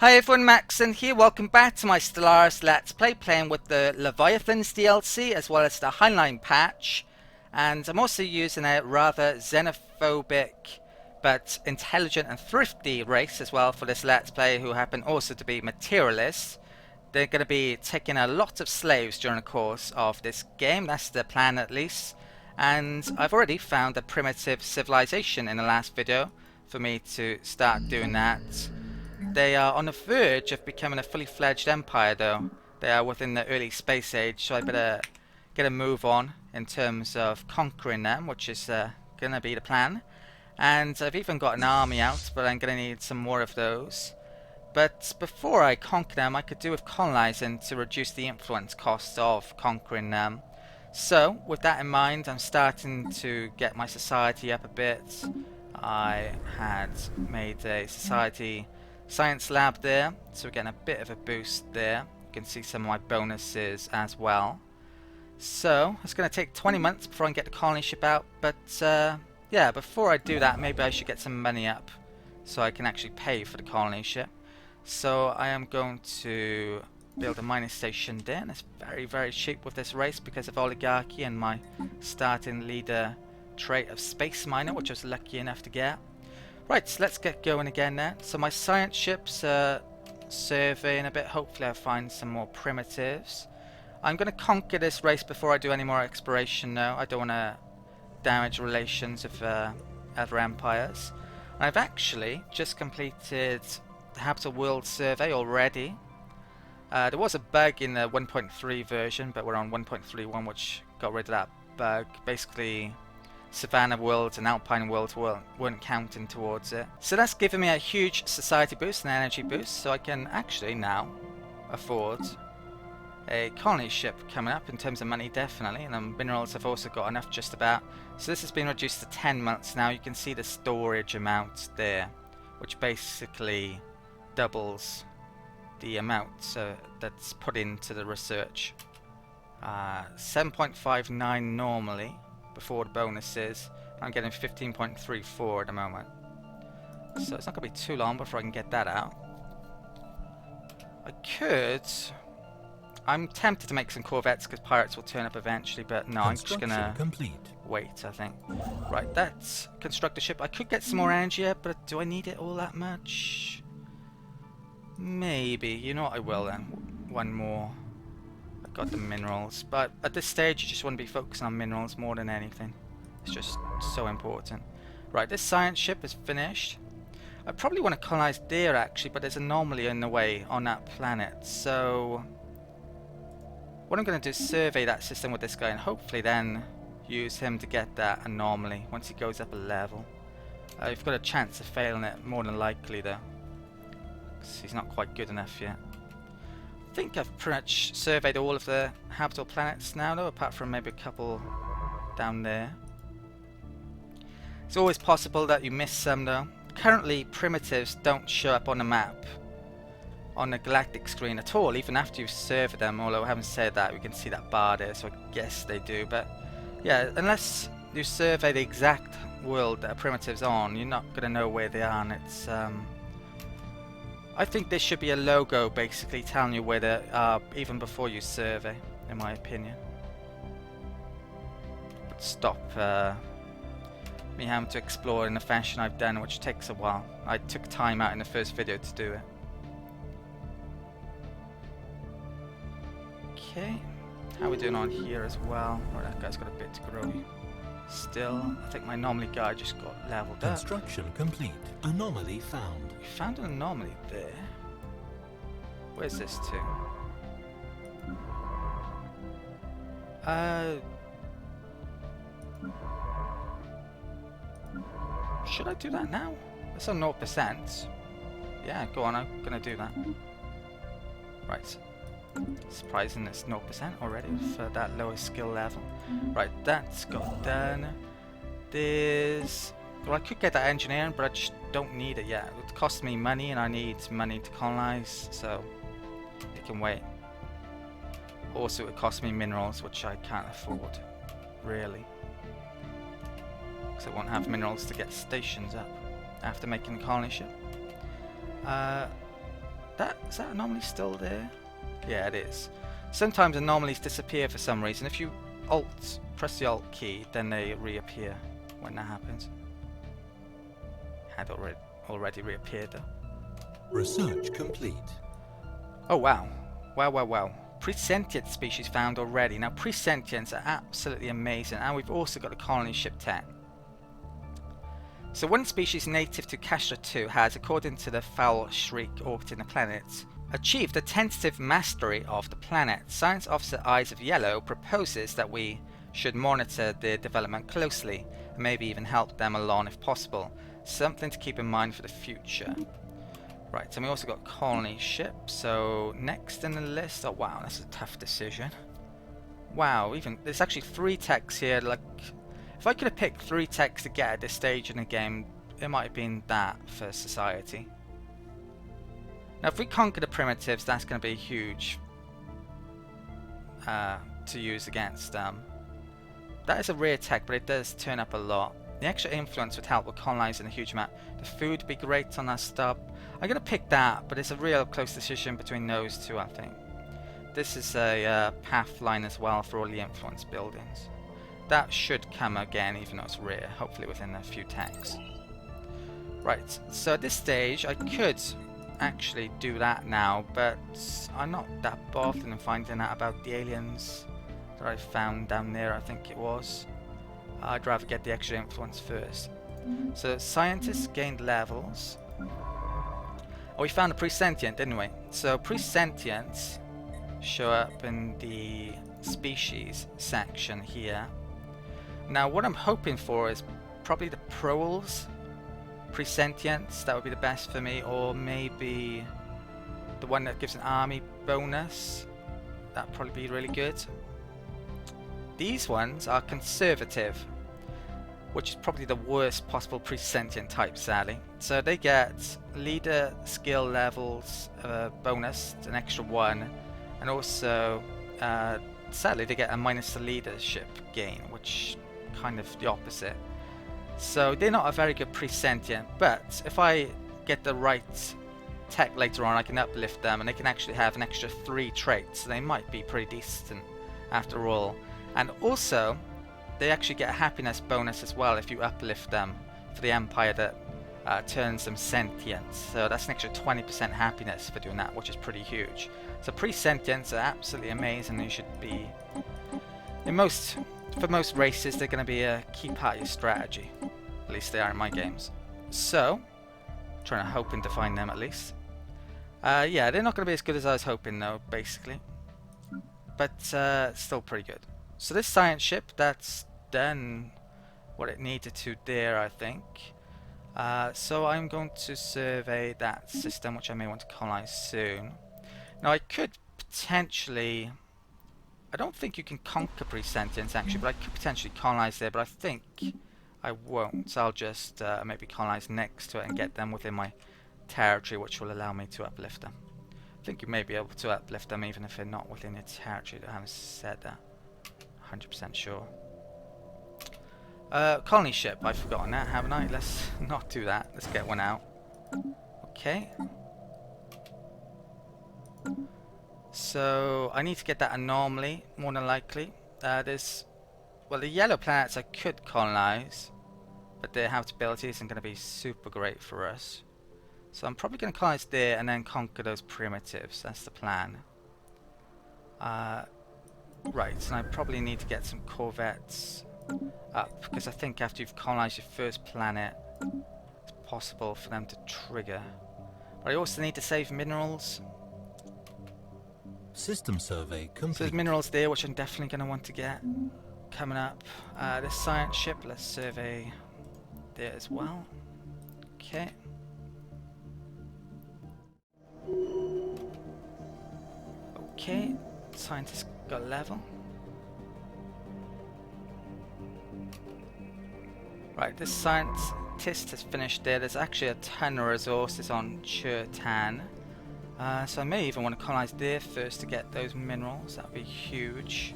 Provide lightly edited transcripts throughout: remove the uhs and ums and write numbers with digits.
Hi everyone, Macsen here. Welcome back to my Stellaris Let's Play, playing with the Leviathans DLC as well as the Heinlein patch. And I'm also using a rather xenophobic but intelligent and thrifty race as well for this Let's Play, who happen also to be Materialists. They're going to be taking a lot of slaves during the course of this game. That's the plan at least. And I've already found a primitive civilization in the last video for me to start doing that. They are on the verge of becoming a fully fledged empire though. They are within the early space age, so I better get a move on in terms of conquering them, which is going to be the plan. And I've even got an army out, but I'm going to need some more of those. But before I conquer them, I could do with colonizing to reduce the influence costs of conquering them. So, with that in mind, I'm starting to get my society up a bit. I had made a society science lab there, so we're getting a bit of a boost there. You can see some of my bonuses as well. So it's going to take 20 months before I can get the colony ship out, but yeah, before I do that, maybe I should get some money up so I can actually pay for the colony ship. So I am going to build a mining station there, and it's very cheap with this race because of oligarchy and my starting leader trait of space miner, which I was lucky enough to get. Right, so let's get going again now. So my science ship's surveying a bit. Hopefully I'll find some more primitives. I'm going to conquer this race before I do any more exploration now. I don't want to damage relations with other empires. And I've actually just completed the Habitable World survey already. There was a bug in the 1.3 version, but we're on 1.31, which got rid of that bug. Basically, Savannah worlds and Alpine worlds weren't counting towards it. So that's given me a huge society boost and energy boost, so I can actually now afford a colony ship coming up in terms of money, definitely, and the minerals have also got enough just about. So this has been reduced to 10 months now. You can see the storage amount there, which basically doubles the amount that's put into the research. 7.59 normally before the bonuses. I'm getting 15.34 at the moment, so it's not going to be too long before I can get that out. I'm tempted to make some corvettes because pirates will turn up eventually, but no, I'm just gonna wait, I think. Right, that's construct a ship. I could get some more energy here, but do I need it all that much? Maybe. You know what, I will then. One more. Got the minerals, but at this stage you just want to be focusing on minerals more than anything. It's just so important. Right, this science ship is finished. I probably want to colonize there actually, but there's an anomaly in the way on that planet, so what I'm going to do is survey that system with this guy and hopefully then use him to get that anomaly once he goes up a level. You've got a chance of failing it more than likely though, because he's not quite good enough yet. I think I've pretty much surveyed all of the habitable planets now though, apart from maybe a couple down there. It's always possible that you miss some though. Currently primitives don't show up on the map on the galactic screen at all, even after you've surveyed them, although I haven't said that, we can see that bar there, so I guess they do. But yeah, unless you survey the exact world that a primitive's on, you're not going to know where they are, and it's I think there should be a logo basically telling you where they are even before you survey, in my opinion. But stop me having to explore in the fashion I've done, which takes a while. I took time out in the first video to do it. Okay, how are we doing on here as well? Right, that guy's got a bit to grow still. I think my anomaly guy just got leveled up. Construction complete. Anomaly found. We found an anomaly there. Where's this to? Should I do that now? That's on 0%. Yeah, go on, I'm gonna do that. Right. Surprising it's 0% already for that lowest skill level. Right, that's got done. There's... well, I could get that engineering, but I just don't need it yet. It would cost me money, and I need money to colonize, so it can wait. Also, it would cost me minerals, which I can't afford, really. Because I won't have minerals to get stations up after making the colony ship. Is that anomaly still there? Yeah, it is. Sometimes anomalies disappear for some reason. If you press the Alt key, then they reappear when that happens. Had already reappeared though. Research complete. Oh wow. Wow. Pre-sentient species found already. Now pre-sentients are absolutely amazing, and we've also got a colony ship tech. So one species native to Castra 2 has, according to the foul shriek orbiting the planet, achieved a tentative mastery of the planet. Science Officer Eyes of Yellow proposes that we should monitor their development closely and maybe even help them along if possible. Something to keep in mind for the future. Right, and we also got colony ship. So next in the list, oh wow, that's a tough decision. Wow, even there's actually 3 techs here. Like, if I could have picked 3 techs to get at this stage in the game, it might have been that for society. Now, if we conquer the primitives, that's going to be huge to use against them. That is a rare tech, but it does turn up a lot. The extra influence would help with colonizing a huge amount. The food would be great on that stub. I'm going to pick that, but it's a real close decision between those 2, I think. This is a path line as well for all the influence buildings. That should come again, even though it's rare, hopefully within a few techs. Right, so at this stage, I could actually do that now, but I'm not that bothered in finding out about the aliens that I found down there, I think it was. I'd rather get the extra influence first. So scientists gained levels. Oh, we found a pre-sentient, didn't we? So pre-sentients show up in the species section here. Now what I'm hoping for is probably the proles pre-sentients. That would be the best for me, or maybe the one that gives an army bonus. That'd probably be really good. These ones are conservative, which is probably the worst possible pre-sentient type, sadly. So they get leader skill levels bonus, an extra 1, and also sadly they get a minus the leadership gain, which kind of the opposite. So they're not a very good pre-sentient, but if I get the right tech later on, I can uplift them and they can actually have an extra 3 traits, so they might be pretty decent after all. And also they actually get a happiness bonus as well if you uplift them for the empire that turns them sentient. So that's an extra 20% happiness for doing that, which is pretty huge. So pre-sentients are absolutely amazing. They should be, for most races, they're going to be a key part of your strategy. At least they are in my games. So hoping to find them at least. Yeah, they're not going to be as good as I was hoping though, basically. But still pretty good. So this science ship, that's done what it needed to there, I think. So I'm going to survey that system, which I may want to colonize soon. Now I could potentially, I don't think you can conquer pre-sentients actually, but I could potentially colonize there, but I think I won't. So I'll just maybe colonize next to it and get them within my territory, which will allow me to uplift them. I think you may be able to uplift them even if they're not within your territory. I haven't said that. 100% sure. Colony ship, I've forgotten that, haven't I? Let's not do that. Let's get one out. Okay. So I need to get that anomaly, more than likely. Well, the yellow planets I could colonize, but their habitability isn't going to be super great for us. So I'm probably going to colonize there and then conquer those primitives. That's the plan. Right, and I probably need to get some corvettes up, because I think after you've colonized your first planet, it's possible for them to trigger. But I also need to save minerals. System survey complete. So there's minerals there, which I'm definitely going to want to get coming up. This science ship, let's survey there as well. Okay. Okay, scientists got level. Right, this scientist has finished there. There's actually a ton of resources on Churtan. So I may even want to colonize there first to get those minerals. That would be huge.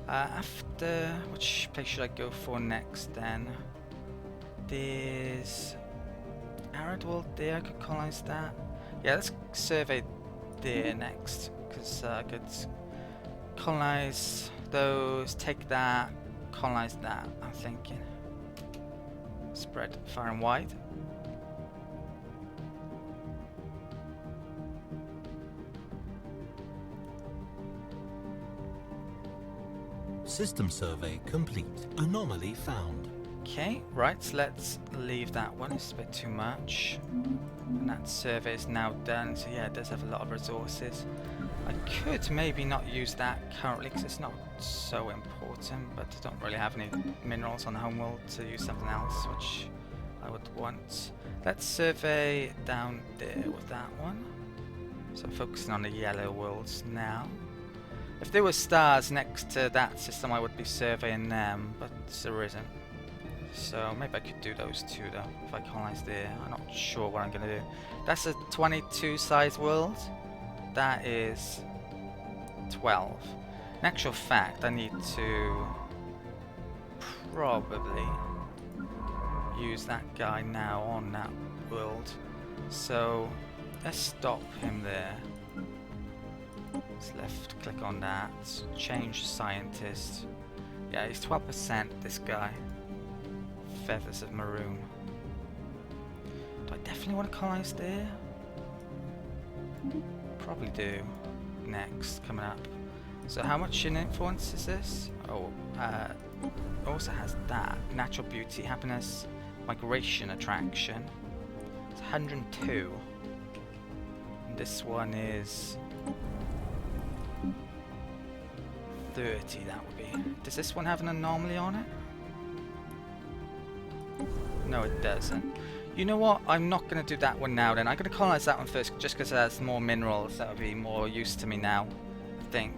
After, which place should I go for next then? There's Arid World there, I could colonize that. Yeah, let's survey there next, because I could colonize those, take that, colonize that, I'm thinking. Spread far and wide. System survey complete. Anomaly found. Okay, right, so let's leave that one, it's a bit too much. And that survey is now done, so yeah, it does have a lot of resources. I could maybe not use that currently because it's not so important, but I don't really have any minerals on the homeworld to use something else, which I would want. Let's survey down there with that one. So I'm focusing on the yellow worlds now. If there were stars next to that system, I would be surveying them, but there isn't. So maybe I could do those two though, if I colonize there. I'm not sure what I'm going to do. That's a 22 size world. That is 12. In actual fact, I need to probably use that guy now on that world. So let's stop him there. Let's left click on that. Change scientist. Yeah, he's 12%, this guy. Feathers of maroon. Do I definitely want to colonize there? Probably do. Next, coming up. So how much in influence is this? Oh, also has that. Natural beauty, happiness, migration, attraction. It's 102. And this one is 30, that would be. Does this one have an anomaly on it? No, it doesn't. You know what? I'm not going to do that one now then. I'm going to colonize that one first just because it has more minerals. That would be more use to me now, I think.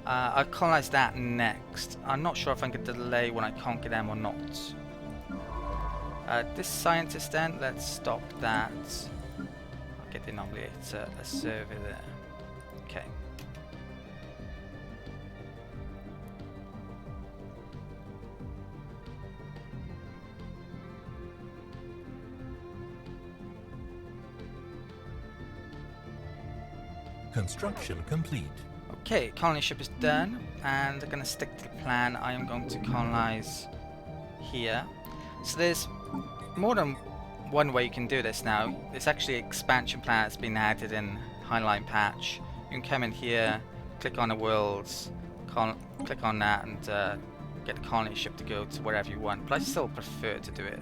I'll colonize that next. I'm not sure if I can delay when I conquer them or not. This scientist then, let's stop that. I'll get the anomaly to a survey there. Okay. Construction complete. Okay, colony ship is done, and I'm going to stick to the plan. I am going to colonize here. So there's more than one way you can do this now. There's actually an expansion plan that's been added in Heinlein patch. You can come in here, click on the worlds, click on that, and get the colony ship to go to wherever you want. But I still prefer to do it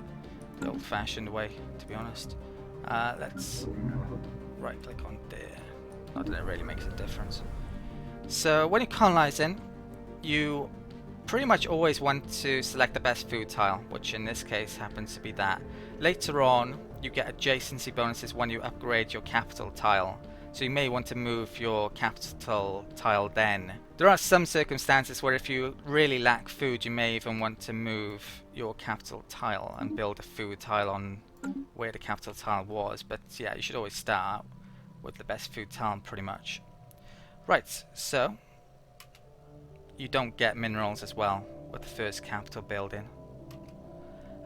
the old-fashioned way, to be honest. Let's right-click on there. Not that it really makes a difference. So when you're colonizing, you pretty much always want to select the best food tile, which in this case happens to be that. Later on, you get adjacency bonuses when you upgrade your capital tile. So you may want to move your capital tile then. There are some circumstances where if you really lack food, you may even want to move your capital tile and build a food tile on where the capital tile was. But yeah, you should always start with the best food tile pretty much. Right, so you don't get minerals as well with the first capital building.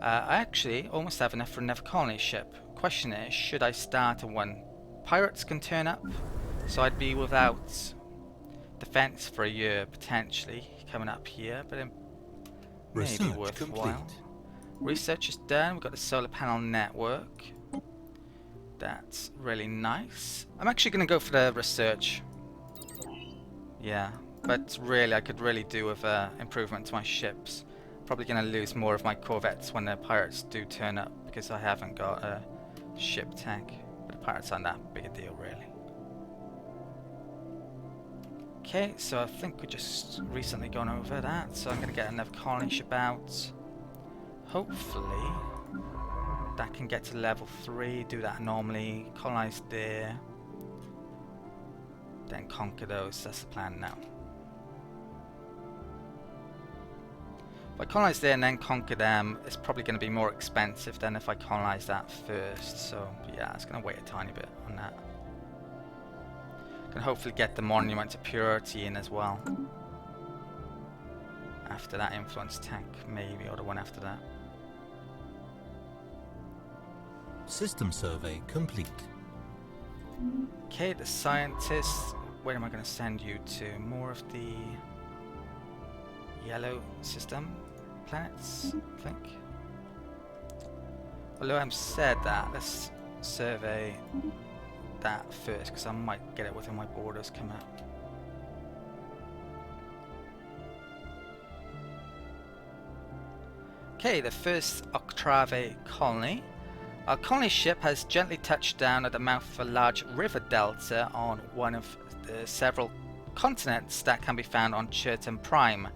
I actually almost have enough for another colony ship. Question is, should I start a one? Pirates can turn up, so I'd be without defense for a year potentially coming up here, but it may be worthwhile. Research is done. We've got the solar panel network. That's really nice. I'm actually going to go for the research. Yeah, but really I could really do with improvement to my ships. Probably going to lose more of my corvettes when the pirates do turn up because I haven't got a ship tank. But the pirates aren't that big a deal really. Okay, so I think we just recently gone over that, so I'm going to get another colony ship out. Hopefully that can get to level 3, do that anomaly, colonize there, then conquer those. That's the plan now. If I colonize there and then conquer them, it's probably going to be more expensive than if I colonize that first. So yeah, it's going to wait a tiny bit on that. Can hopefully get the monument to purity in as well. After that influence tank, maybe, or the one after that. System survey complete. Okay, the scientists. Where am I going to send you to? More of the yellow system planets, I think. Although I've said that, let's survey that first, because I might get it within my borders coming up. Okay, the first Octave colony. Our colony ship has gently touched down at the mouth of a large river delta on one of the several continents that can be found on Churton Prime.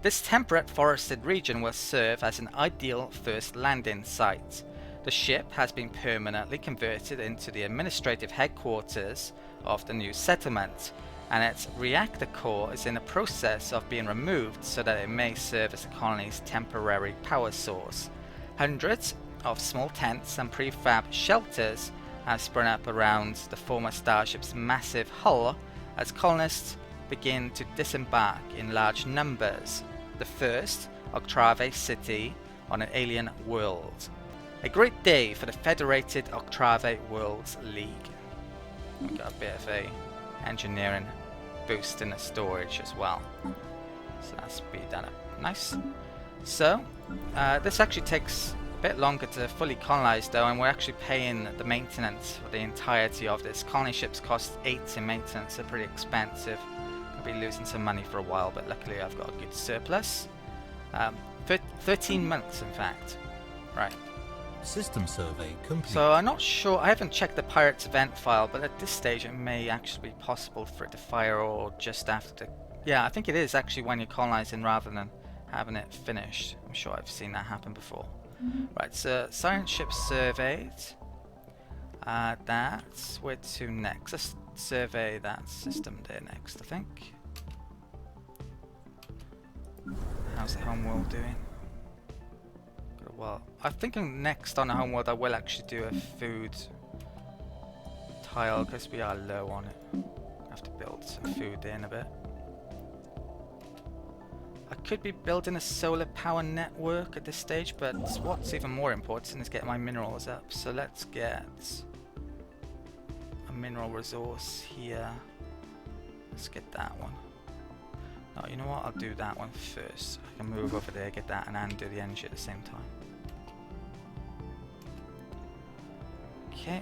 This temperate forested region will serve as an ideal first landing site. The ship has been permanently converted into the administrative headquarters of the new settlement, and its reactor core is in the process of being removed so that it may serve as the colony's temporary power source. Hundreds of small tents and prefab shelters have sprung up around the former starship's massive hull as colonists begin to disembark in large numbers. The first Octave city on an alien world. A great day for the Federated Octave Worlds League. We got a bit of a engineering boost in the storage as well, so that's speed that up. Nice. So this actually takes a bit longer to fully colonize though, and we're actually paying the maintenance for the entirety of this. Colony ships cost 8 in maintenance, they're pretty expensive. I'll be losing some money for a while, but luckily I've got a good surplus. 13 months in fact. Right. System survey complete. So I'm not sure, I haven't checked the Pirates event file, but at this stage it may actually be possible for it to fire or just after the... Yeah, I think it is actually when you're colonizing rather than having it finished. I'm sure I've seen that happen before. Right, so science ship surveyed. That's where to next. Let's survey that system there next, I think. How's the homeworld doing? Well, I'm thinking next on the homeworld I will actually do a food tile because we are low on it. I have to build some food in a bit. I could be building a solar power network at this stage, but what's even more important is getting my minerals up. So let's get a mineral resource here. Let's get that one. No, you know what? I'll do that one first. I can move over there, get that, and do the energy at the same time. Okay.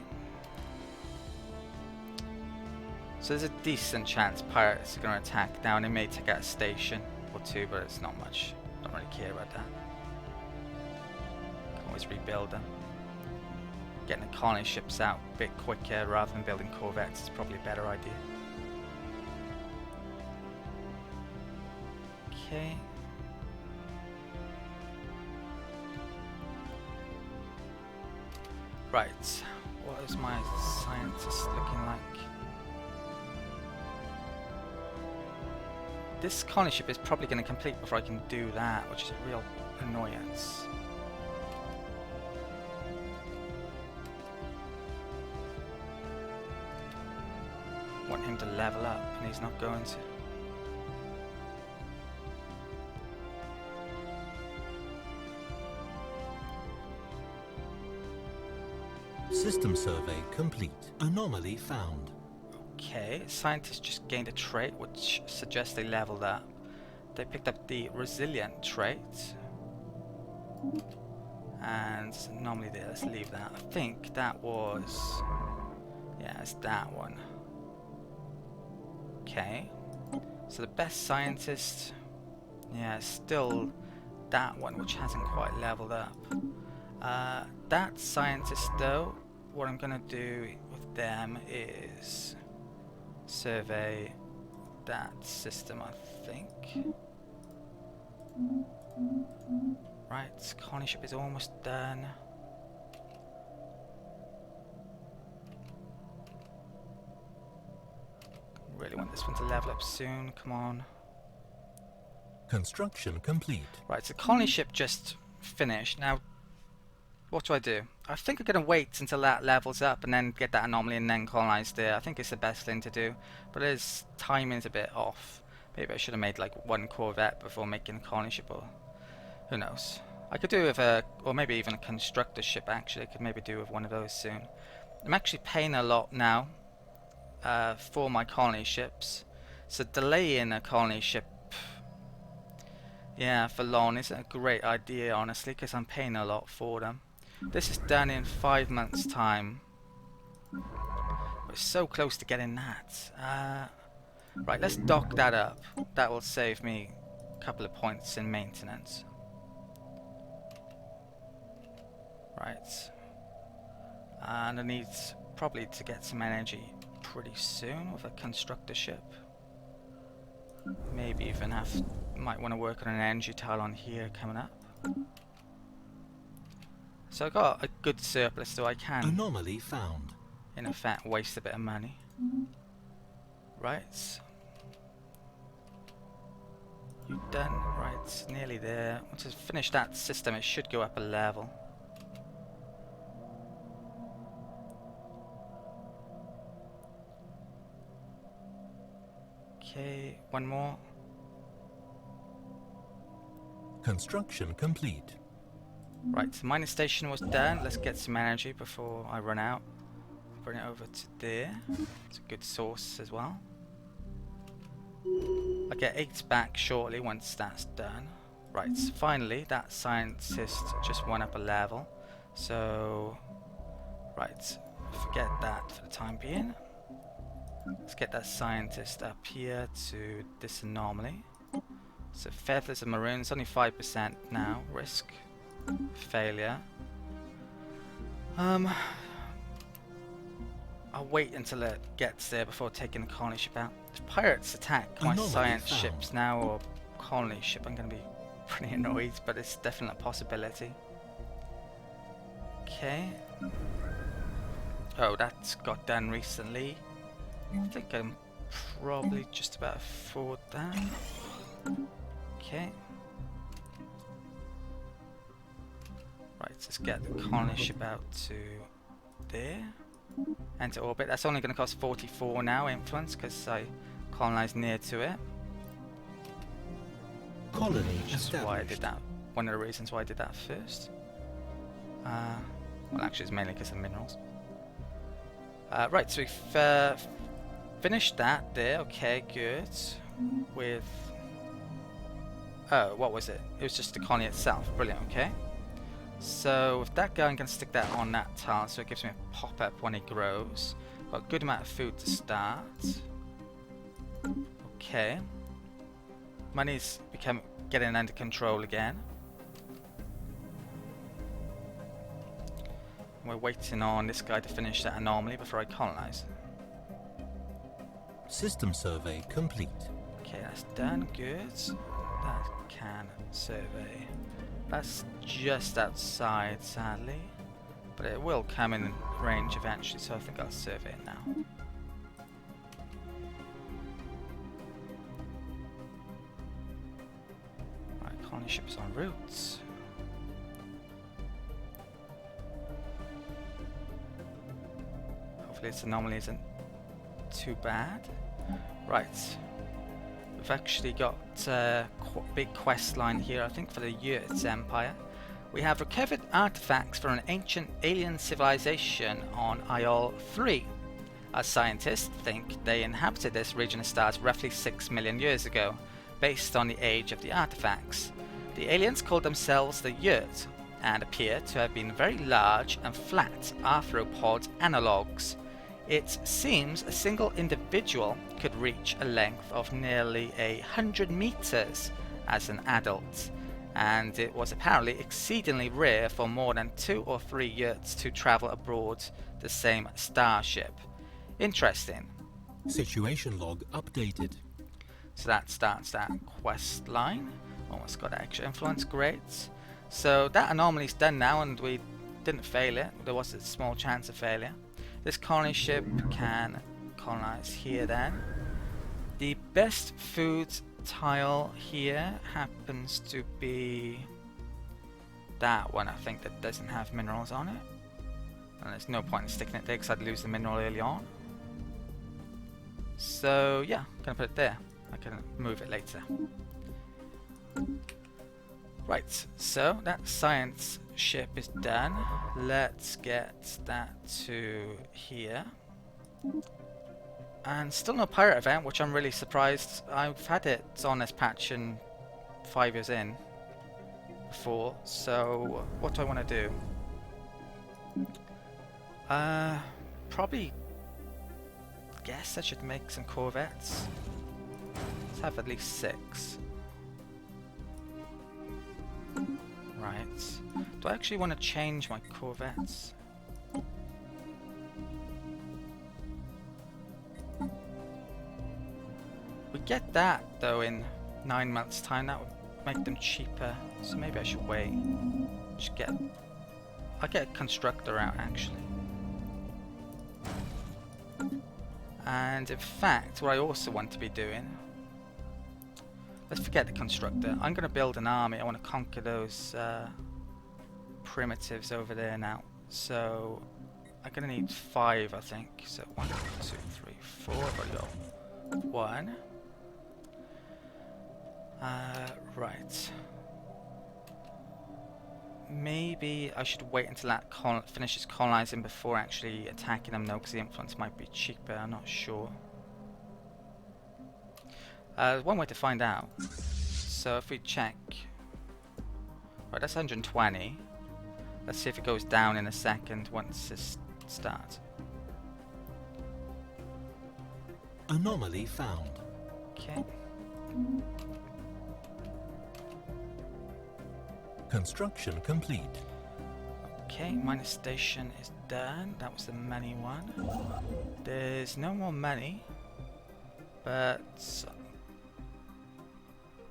So there's a decent chance pirates are going to attack now, and they may take out a station or two, but it's not much. Don't really care about that. Can always rebuild them. Getting the colony ships out a bit quicker rather than building corvettes is probably a better idea. Okay. Right. What is my scientist looking like? This colony ship is probably going to complete before I can do that, which is a real annoyance. Want him to level up, and he's not going to. System survey complete. Anomaly found. Okay, scientists just gained a trait which suggests they leveled up. They picked up the resilient trait. And anomaly there, let's leave that. I think that was... yeah, it's that one. Okay. So the best scientist... yeah, it's still that one which hasn't quite leveled up. That scientist though, what I'm gonna do with them is survey that system, I think. Right, colony ship is almost done. Really want this one to level up soon, come on. Construction complete. Right, so colony ship just finished. Now, what do? I think I'm going to wait until that levels up and then get that anomaly and then colonize there. I think it's the best thing to do. But his timing's a bit off. Maybe I should have made like one corvette before making a colony ship, or who knows. I could do with a, or maybe even a constructor ship actually. I could maybe do with one of those soon. I'm actually paying a lot now for my colony ships. So delaying a colony ship, yeah, for long isn't a great idea, honestly, because I'm paying a lot for them. This is done in 5 months' time. We're so close to getting that. Right, let's dock that up. That will save me a couple of points in maintenance. Right. And I need probably to get some energy pretty soon with a constructor ship. Maybe even might want to work on an energy tile on here coming up. So I got a good surplus, so I can, Anomaly found. in effect, waste a bit of money. Right. You done? Right, nearly there. Once I finish that system, it should go up a level. Okay, one more. Construction complete. Right, so mining station was done. Let's get some energy before I run out. Bring it over to there. It's a good source as well. I'll get 8 back shortly once that's done. Right, so finally that scientist just went up a level. So, right, forget that for the time being. Let's get that scientist up here to this anomaly. So feathers and maroons, only 5% now, risk. Failure. I'll wait until it gets there before taking the colony ship out. If pirates attack my Anomaly science found. ships now, or colony ship, I'm going to be pretty annoyed, but it's definitely a possibility. Okay. Oh, that's got done recently. I think I'm probably just about afford that. Okay. Right, let's get the colony ship out to there. Enter orbit. That's only going to cost 44 now, influence, because I colonized near to it. Colony That's why I did established. that. One of the reasons why I did that first. Well, actually, it's mainly because of minerals. Right, so we've finished that there. Okay, good. With... Oh, what was it? It was just the colony itself. Brilliant, okay. So with that going, I'm going to stick that on that tile so it gives me a pop-up when it grows. Got a good amount of food to start. Okay. Money's getting under control again. We're waiting on this guy to finish that anomaly before I colonize. System survey complete. Okay, that's done. Good. That can survey. That's just outside, sadly. But it will come in range eventually, so I think I'll survey it now. Right, colony ship's en route. Hopefully this anomaly isn't too bad. Right. We've actually got a big quest line here, I think, for the Yurts Empire. We have recovered artifacts from an ancient alien civilization on Iol 3. Our scientists think they inhabited this region of stars roughly 6 million years ago, based on the age of the artifacts. The aliens called themselves the Yurt, and appear to have been very large and flat arthropod analogues. It seems a single individual could reach a length of nearly 100 meters as an adult, and it was apparently exceedingly rare for more than 2 or 3 yurts to travel aboard the same starship. Interesting. Situation log updated. So that starts that quest line. Almost got extra influence, great. So that anomaly's done now, and we didn't fail it. There was a small chance of failure. This colony ship can colonize here then. The best food tile here happens to be that one, I think, that doesn't have minerals on it. And there's no point in sticking it there because I'd lose the mineral early on. So yeah, I'm gonna put it there. I can move it later. Right, so that science ship is done. Let's get that to here. And still no pirate event, which I'm really surprised. I've had it on this patch in 5 years in before, so what do I want to do? Probably guess I should make some corvettes. Let's have at least 6. Right. Do I actually want to change my corvettes? We get that though in 9 months' time. That would make them cheaper. So maybe I should wait. I'll get a constructor out actually. And in fact, what I also want to be doing, let's forget the constructor. I'm going to build an army. I want to conquer those primitives over there now. So I'm going to need 5, I think. So 1, 2, 3, 4. I've already got 1. Right. Maybe I should wait until that finishes colonizing before actually attacking them, though, because the influence might be cheaper. I'm not sure. There's one way to find out. So if we check, right, that's 120. Let's see if it goes down in a second once this starts. Anomaly found. Okay. Construction complete. Okay, minor station is done. That was the money one. There's no more money, but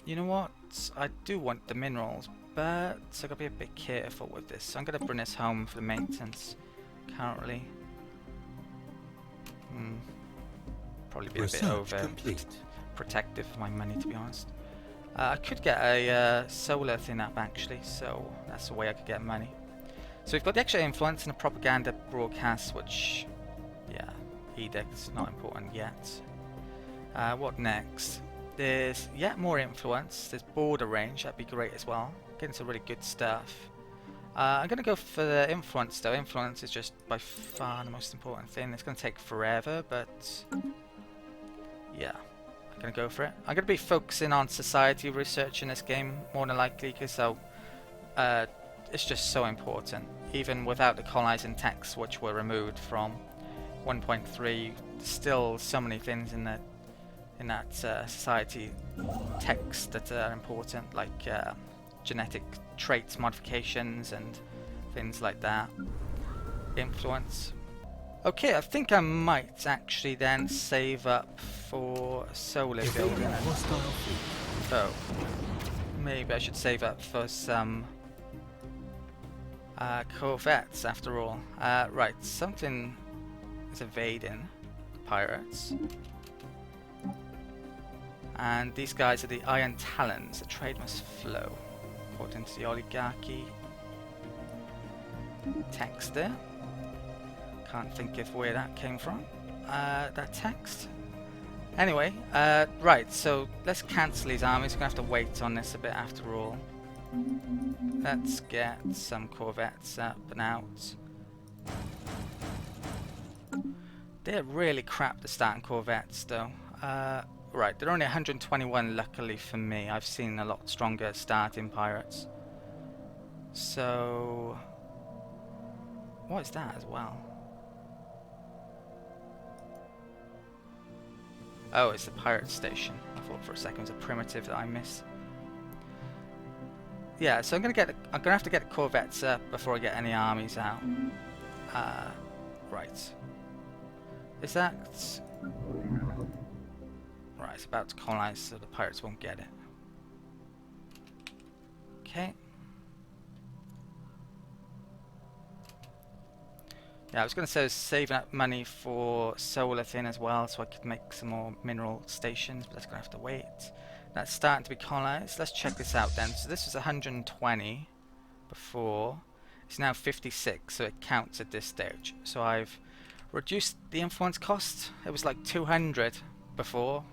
you know what? I do want the minerals, but I gotta be a bit careful with this. So I'm gonna bring this home for the maintenance. Currently, probably be a bit over protective of my money, to be honest. I could get a solar thing up actually, so that's the way I could get money. So we've got the extra influence and the propaganda broadcast, which, yeah, edict's not important yet. What next? There's yet more influence. There's border range, that'd be great as well. Getting some really good stuff. I'm going to go for the influence though. Influence is just by far the most important thing. It's going to take forever, but yeah. Gonna go for it. I'm gonna be focusing on society research in this game more than likely, because it's just so important. Even without the colonizing texts, which were removed from 1.3, still so many things in that society text that are important, like genetic traits modifications and things like that. Influence. Okay, I think I might actually then save up for solar building. Oh, maybe I should save up for some corvettes after all. Right, something is evading pirates. And these guys are the Iron Talons. The trade must flow, according to the oligarchy text there. Can't think of where that came from, that text. Anyway, right, so let's cancel these armies. We're going to have to wait on this a bit after all. Let's get some corvettes up and out. They're really crap to starting corvettes though. Right, they're only 121 luckily for me. I've seen a lot stronger starting pirates. So, what is that as well? Oh, it's the pirate station. I thought for a second it was a primitive that I missed. Yeah, so I'm gonna have to get the corvettes up before I get any armies out. Right. Is that right? It's about to colonize, so the pirates won't get it. Okay. Yeah, I was going to say I was saving up money for solar thing as well, so I could make some more mineral stations, but that's going to have to wait. That's starting to be colonized. Let's check this out then. So this was 120 before. It's now 56, so it counts at this stage. So I've reduced the influence cost. It was like 200 before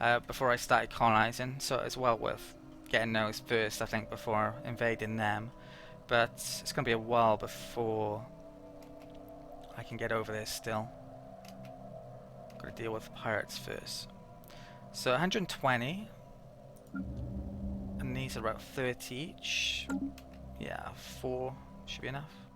I started colonizing, so it's well worth getting those first, I think, before invading them. But it's going to be a while before I can get over this still. Gotta deal with pirates first. So 120. And these are about 30 each. Yeah, 4 should be enough.